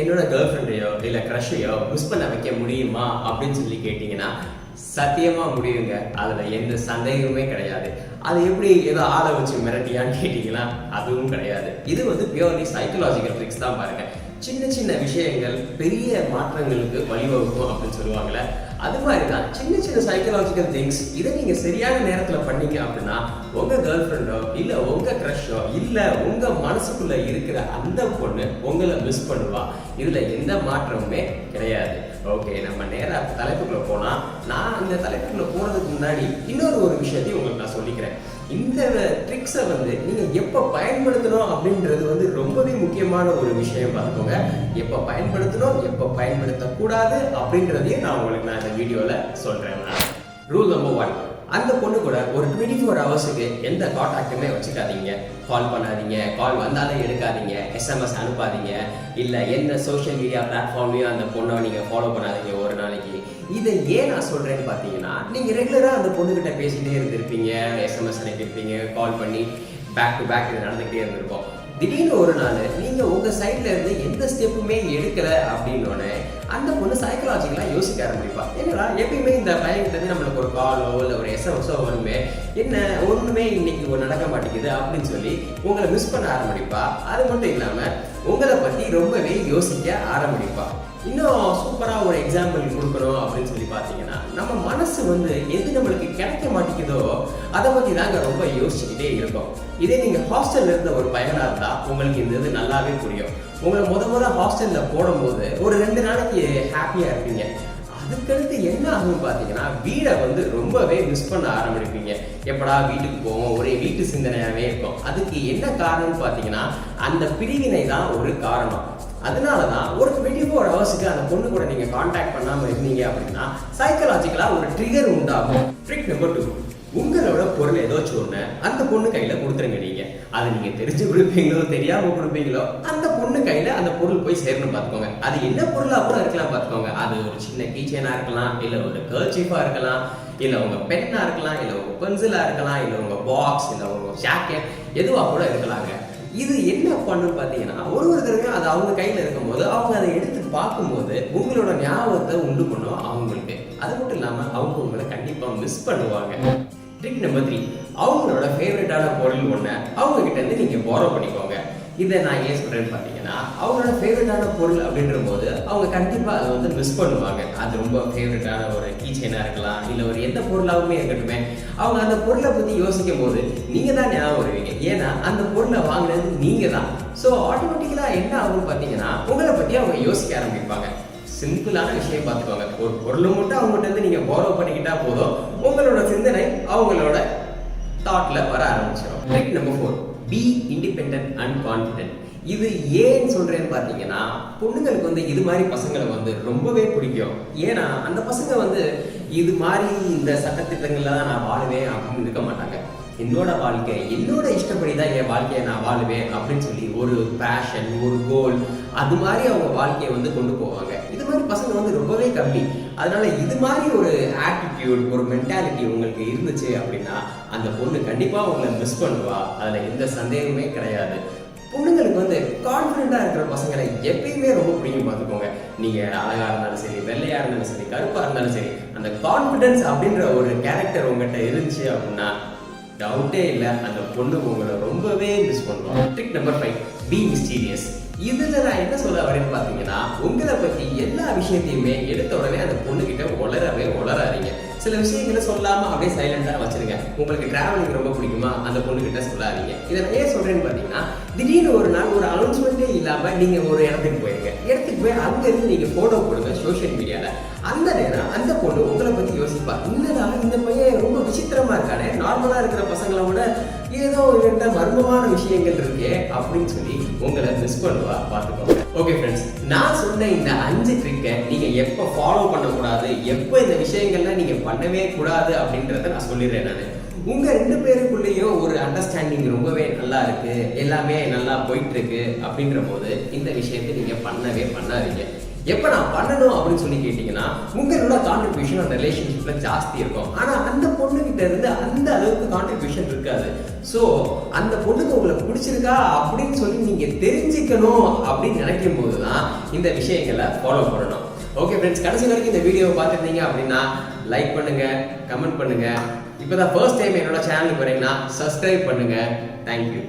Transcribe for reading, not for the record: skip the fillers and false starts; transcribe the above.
என்னோட கேர்ள் ஃப்ரெண்டையோ இல்லை க்ரஷையோ மிஸ் பண்ண வைக்க முடியுமா அப்படின்னு சொல்லி கேட்டிங்கன்னா சத்தியமா முடியுங்க. அதுல எந்த சந்தேகமே கிடையாது. அது எப்படி ஏதோ ஆளை வச்சு மிரட்டியான்னு கேட்டீங்கன்னா அதுவும் கிடையாது. இது வந்து பியூர்லி சைக்கலாஜிக்கல் ட்ரிக்ஸ் தான் பாருங்க. சின்ன சின்ன விஷயங்கள் பெரிய மாற்றங்களுக்கு வழிவகுக்கும் அப்படின்னு சொல்லுவாங்கல்ல, அது மாதிரி தான் சின்ன சின்ன சைக்கலாஜிக்கல் திங்ஸ். இதை நீங்க சரியான நேரத்துல பண்ணீங்க அப்படின்னா உங்க கேர்ள் ஃப்ரெண்டோ இல்ல உங்க க்ரஷோ இல்ல உங்க மனசுக்குள்ள இருக்கிற அந்த பொண்ணு உங்களை மிஸ் பண்ணுவா. இதுல எந்த மாற்றமுமே கிடையாது. ஓகே, நம்ம நேரா தலைப்புக்குள்ள போனா, நான் இந்த தலைப்புக்குள்ள போறதுக்கு முன்னாடி இன்னொரு விஷயத்தையும் உங்களுக்கு நான் சொல்லிக்கிறேன். இந்த ட்ரிக்ஸை வந்து நீங்க எப்ப பயன்படுத்தணும் அப்படின்றது வந்து ரொம்பவே முக்கியமான ஒரு விஷயம். பார்த்துக்கோங்க, எப்ப பயன்படுத்தணும் எப்ப பயன்படுத்தக்கூடாது அப்படின்றதையும் நான் உங்களுக்கு இந்த வீடியோல சொல்றேன். ரூல் நம்பர் 1, அந்த பொண்ணு கூட ஒரு 24 ஹவர்ஸுக்கு எந்த கான்டாக்டுமே வச்சுக்காதீங்க. கால் பண்ணாதீங்க, கால் வந்தாலும் எடுக்காதீங்க, எஸ்எம்எஸ் அனுப்பாதீங்க, இல்லை எந்த சோஷியல் மீடியா பிளாட்ஃபார்ம்லையும் அந்த பொண்ணை நீங்கள் ஃபாலோ பண்ணாதீங்க ஒரு நாளைக்கு. இதை ஏன் நான் சொல்கிறேன்னு பார்த்தீங்கன்னா, நீங்கள் ரெகுலராக அந்த பொண்ணுக்கிட்ட பேசிகிட்டே இருந்திருப்பீங்க, எஸ்எம்எஸ் அனுப்பியிருப்பீங்க, கால் பண்ணி பேக் டு பேக் இது நடந்துகிட்டே இருந்திருப்போம். திடீர்னு ஒரு நாள் நீங்கள் உங்கள் சைட்ல இருந்து எந்த ஸ்டெப்புமே எடுக்கலை அப்படின்னோடனே அந்த பொண்ணு சைக்கலாஜிக்கலாக யோசிக்க ஆரம்பிப்பா. என்னடா எப்பயுமே இந்த பையன்கிட்ட நம்மளுக்கு ஒரு காலோ இல்லை ஒரு எஸ்எம்எஸோ வருமே, என்ன ஒன்றுமே இன்னைக்கு நடக்க மாட்டேங்குது அப்படின்னு சொல்லி உங்களை மிஸ் பண்ண ஆரம்பிப்பா. அது மட்டும் இல்லாமல் உங்களை பற்றி ரொம்பவே யோசிக்க ஆரம்பிப்பா. இன்னும் சூப்பராக ஒரு எக்ஸாம்பிள் கொடுக்கணும் அப்படின்னு சொல்லி பார்த்தீங்கன்னா, நம்ம மனசு வந்து எது நம்மளுக்கு கிடைக்க மாட்டேங்குதோ அதை பற்றி தாங்க ரொம்ப யோசிச்சுக்கிட்டே இருக்கும். இதே நீங்கள் ஹாஸ்டலில் இருந்த ஒரு பையனாக இருந்தால் உங்களுக்கு இந்த இது நல்லாவே புரியும். உங்களை முத ஹாஸ்டலில் போடும்போது ஒரு 2 நாளைக்கு ஹாப்பியாக இருப்பீங்க. அதுக்கடுத்து என்ன ஆகும் பார்த்தீங்கன்னா, வீடை வந்து ரொம்பவே மிஸ் பண்ண ஆரம்பிப்பீங்க. எப்படா வீட்டுக்கு போவோம், ஒரே வீட்டு சிந்தனையாகவே இருக்கும். அதுக்கு என்ன காரணம்னு பார்த்தீங்கன்னா, அந்த பிரிவினை தான் ஒரு காரணம். அதனால தான் ஒரு 24 ஹவர்ஸுக்கு அந்த பொண்ணு கூட நீங்கள் கான்டாக்ட் பண்ணாமல் இருந்தீங்க அப்படின்னா சைக்கலாஜிக்கலாக ஒரு ட்ரிகர் உண்டாகும். ட்ரிக் நம்பர் 2, உங்களோட பொருள் ஏதாச்சும் ஒன்று அந்த பொண்ணு கையில் கொடுத்துருங்க. நீங்கள் அது நீங்கள் தெரிஞ்சு கொடுப்பீங்களோ தெரியாமல் கொடுப்பீங்களோ அந்த பொண்ணு கையில் அந்த பொருள் போய் சேரணும் பார்த்துக்கோங்க. அது என்ன பொருளாக கூட இருக்கலாம் பார்த்துக்கோங்க. அது ஒரு சின்ன கீச்செயினாக இருக்கலாம், இல்லை ஒரு கர்ச்சீஃபாக இருக்கலாம், இல்லை உங்கள் பென்னாக இருக்கலாம், இல்லை உங்கள் பென்சிலாக இருக்கலாம், இல்லை உங்கள் பாக்ஸ், இல்லை உங்கள் ஜாக்கெட், எதுவாக கூட இருக்கலாங்க. இது என்ன பண்ணுன்னு பார்த்தீங்கன்னா, ஒரு தடவையும் அது அவங்க கையில் இருக்கும்போது அவங்க அதை எடுத்து பார்க்கும்போது உங்களோட ஞாபகத்தை உண்டு பண்ணும் அவங்களுக்கு. அது மட்டும் இல்லாமல் அவங்க உங்களை கண்டிப்பாக மிஸ் பண்ணுவாங்க. ட்ரிக் நம்பர் 3, அவங்களோட ஃபேவரட்டான பொருள் ஒன்று அவங்க கிட்ட இருந்து நீங்கள் borrow பண்ணிக்கோங்க. இதை நான் ஏன் சொல்கிறேன்னு பார்த்தீங்கன்னா, அவங்களோட ஃபேவரட்டான பொருள் அப்படின்ற போது அவங்க கண்டிப்பாக அதை வந்து மிஸ் பண்ணுவாங்க. அது ரொம்ப ஃபேவரட்டான ஒரு கீச்செயினாக இருக்கலாம், இல்லை ஒரு எந்த பொருளாகவுமே இருக்கட்டுமே, அவங்க அந்த பொருளை பற்றி யோசிக்கும் போது நீங்கள் தான் ஞாபகம் வருவீங்க. ஏன்னா அந்த பொருளை வாங்கினது நீங்கள் தான். ஸோ ஆட்டோமேட்டிக்கலாக என்ன ஆகும்னு பார்த்தீங்கன்னா, உங்களை பற்றி அவங்க யோசிக்க ஆரம்பிப்பாங்க. சிம்பிளான விஷயம் பார்த்துக்கோங்க. ஒரு பொருளை மட்டும் அவங்ககிட்ட இருந்து நீங்கள் borrow பண்ணிக்கிட்டா போதும், உங்களோட சிந்தனை அவங்களோட தாட்டில் வர ஆரம்பிச்சிடும். Trick number 4, be independent and confident. இது ஏன்னு சொல்றேன்னு பார்த்தீங்கன்னா, பொண்ணுங்களுக்கு வந்து இது மாதிரி பசங்களை வந்து ரொம்பவே பிடிக்கும். ஏன்னா அந்த பசங்க வந்து இது மாதிரி இந்த சட்டத்திட்டங்கள்ல தான் நான் வாழுவேன் அப்படின்னு இருக்க மாட்டாங்க. என்னோட வாழ்க்கை என்னோட இஷ்டப்படி தான் என் வாழ்க்கையை நான் வாழுவேன் அப்படின்னு சொல்லி ஒரு பேஷன், ஒரு கோல், அது மாதிரி அவங்க வாழ்க்கையை வந்து கொண்டு போவாங்க. இது மாதிரி பசங்க வந்து ரொம்பவே கம்மி. அதனால இது மாதிரி ஒரு ஆட்டிடியூட், ஒரு மென்டாலிட்டி உங்களுக்கு இருந்துச்சு அப்படின்னா அந்த பொண்ணு கண்டிப்பாக உங்களை மிஸ் பண்ணுவா. அதில் எந்த சந்தேகமே கிடையாது. பொண்ணுங்களுக்கு வந்து கான்ஃபிடென்ட்டாக இருக்கிற பசங்களை எப்பயுமே ரொம்ப பிடிக்கும் பார்த்துக்கோங்க. நீங்கள் அழகாக இருந்தாலும் சரி, வெள்ளையாக இருந்தாலும் சரி, கருப்பாக இருந்தாலும் சரி, அந்த கான்ஃபிடென்ஸ் அப்படின்ற ஒரு கேரக்டர் உங்கள்கிட்ட இருந்துச்சு அப்படின்னா டவுட்டே இல்லை, அந்த பொண்ணு உங்களை ரொம்பவே மிஸ் பண்ணுவாங்க. Trick number 5, be mysterious. இதுல நான் என்ன சொல்ல வரேன்னு பார்த்தீங்கன்னா, உங்களை பற்றி எல்லா விஷயத்தையுமே எடுத்த உடனே அந்த பொண்ணுகிட்ட உளராதீங்க. சில விஷயங்களை சொல்லாமல் அப்படியே சைலண்டாக வச்சிருங்க. உங்களுக்கு டிராவலிங் ரொம்ப பிடிக்குமா, அந்த பொண்ணுகிட்ட சொல்லாதீங்க. இதை நான் ஏன் சொல்றேன்னு பார்த்தீங்கன்னா, திடீர்னு ஒரு நாள் ஒரு அனௌன்ஸ்மெண்ட்டே இல்லாமல் நீங்கள் ஒரு இடத்துக்கு போயிருங்க. இடத்துக்கு போய் அங்கேருந்து நீங்கள் ஃபோட்டோ போடுங்க சோஷியல் மீடியாவில். அந்த நேரம் அந்த பொண்ணு உங்களை பற்றி யோசிப்பா, என்னடா இந்த பையன் ரொம்ப விசித்திரமா இருக்கானே, நார்மலாக இருக்கிற பசங்களை விட ஏதோ ஒரு மர்மமான விஷயங்கள் இருக்கே அப்படின்னு சொல்லி உங்களை மிஸ் பண்ணுவா பார்த்துக்கோங்க. ஓகே ஃப்ரெண்ட்ஸ், நான் சொன்ன இந்த 5 ட்ரிக்கை நீங்கள் எப்போ ஃபாலோ பண்ணக்கூடாது, எப்போ இந்த விஷயங்கள்லாம் நீங்கள் பண்ணவே கூடாது அப்படின்றத நான் சொல்லிடுறேன். நான் உங்கள் 2 பேருக்குள்ளேயும் ஒரு அண்டர்ஸ்டாண்டிங் ரொம்பவே நல்லா இருக்கு, எல்லாமே நல்லா போயிட்டு இருக்கு அப்படின்ற போது இந்த விஷயத்தை நீங்கள் பண்ணவே பண்ணாதீங்க. எப்ப நான் பண்ணணும் அப்படின்னு சொல்லி கேட்டீங்கன்னா உங்களோட கான்ட்ரிபியூஷன் அந்த ரிலேஷன்ஷிப்ல ஜாஸ்தி இருக்கும். ஆனா அந்த பொண்ணு கிட்ட இருந்து அந்த அளவுக்கு கான்ட்ரிபியூஷன் இருக்காது. சோ அந்த பொண்ணுக்கு உங்களுக்கு பிடிச்சிருக்கா அப்படின்னு சொல்லி நீங்க தெரிஞ்சுக்கணும் அப்படின்னு நினைக்கும் போதுதான் இந்த விஷயங்களை ஃபாலோ பண்ணணும். ஓகே ஃப்ரெண்ட்ஸ், கடைசி வரைக்கும் இந்த வீடியோவை பார்த்துருந்தீங்க அப்படின்னா லைக் பண்ணுங்க, கமெண்ட் பண்ணுங்க. இப்போதான் ஃபர்ஸ்ட் டைம் என்னோட சேனலுக்கு வரீங்கன்னா சப்ஸ்கிரைப் பண்ணுங்க. தேங்க்யூ.